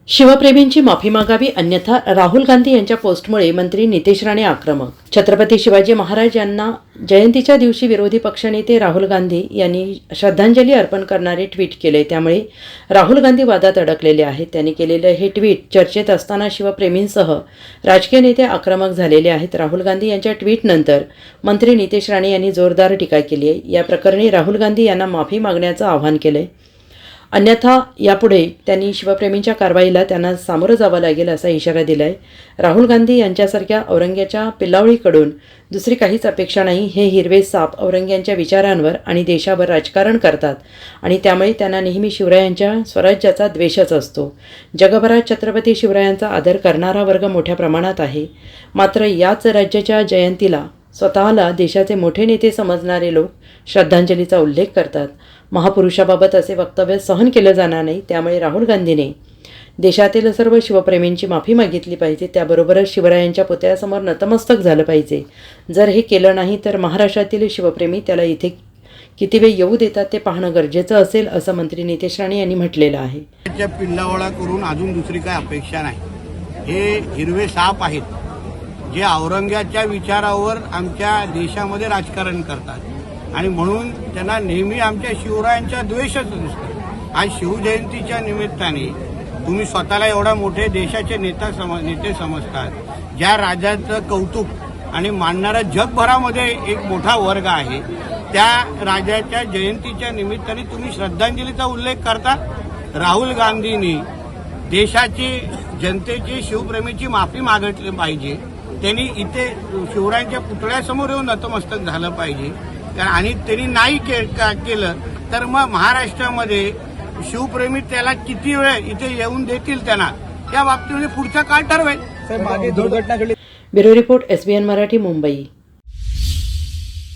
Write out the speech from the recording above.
शिवप्रेमींची माफी मागावी अन्यथा राहुल गांधी यांच्या पोस्टमुळे मंत्री नितेश राणे आक्रमक। छत्रपती शिवाजी महाराज यांना जयंतीच्या दिवशी विरोधी पक्षनेते राहुल गांधी यांनी श्रद्धांजली अर्पण करणारे ट्विट केले, त्यामुळे राहुल गांधी वादात अडकलेले आहेत। त्यांनी केलेले हे ट्विट चर्चेत असताना शिवप्रेमींसह राजकीय नेते आक्रमक झालेले आहेत। राहुल गांधी यांच्या ट्विटनंतर मंत्री नितेश राणे यांनी जोरदार टीका केली आहे। या प्रकरणी राहुल गांधी यांना माफी मागण्याचं आवाहन केले, अन्यथा यापुढे त्यांनी शिवप्रेमींच्या कारवाईला त्यांना सामोरं जावं लागेल असा इशारा दिला आहे। राहुल गांधी यांच्यासारख्या औरंग्याच्या पिल्लावळीकडून दुसरी काहीच अपेक्षा नाही। हे हिरवे साप औरंग्यांच्या विचारांवर आणि देशावर राजकारण करतात आणि त्यामुळे त्यांना नेहमी शिवरायांच्या स्वराज्याचा द्वेषच असतो। जगभरात छत्रपती शिवरायांचा आदर करणारा वर्ग मोठ्या प्रमाणात आहे, मात्र याच राज्याच्या जयंतीला स्वतःला देशाचे मोठे नेते समजणारे लोक श्रद्धांजलीचा उल्लेख करतात। महापुरुषाबाबत असे वक्तव्य सहन केलं जाणार नाही, त्यामुळे राहुल गांधीने देशातील सर्व शिवप्रेमींची माफी मागितली पाहिजे। त्याबरोबरच शिवरायांच्या पुतळ्यासमोर नतमस्तक झालं पाहिजे। जर हे केलं नाही तर महाराष्ट्रातील शिवप्रेमी त्याला इथे किती वेळ येऊ देतात ते पाहणं गरजेचं असेल, असं मंत्री नितेश राणे यांनी म्हटलेलं आहे। पिल्लावळा करून अजून दुसरी काय अपेक्षा नाही। हे हिरवे साप आहेत जे औरंग्याच्या विचारावर आमच्या देशामध्ये राजकारण करतात आणि म्हणून त्यांना नेहमी आमच्या शिवरायांचा द्वेषच नसतो। आज शिवजयंतीच्या निमित्ताने तुम्ही स्वतःला एवढा मोठे देशाचे नेते समजतात, ज्या राजाचं कौतुक आणि मानणारा जगभरामध्ये एक मोठा वर्ग आहे, त्या राजाच्या जयंतीच्या निमित्ताने तुम्ही श्रद्धांजलीचा उल्लेख करता। राहुल गांधींनी देशाची जनतेची शिवप्रेमीची माफी मागितली पाहिजे। त्यांनी इथे शिवरायांच्या पुतळ्यासमोर येऊन नतमस्तक झालं पाहिजे आणि त्यांनी नाही केलं तर मग महाराष्ट्रामध्ये शिवप्रेमी त्याला किती वेळ इथे येऊन देतील त्यांना, त्या बाबतीमध्ये पुढचा काळ ठरवेल। Bureau report SBN Marathi, Mumbai.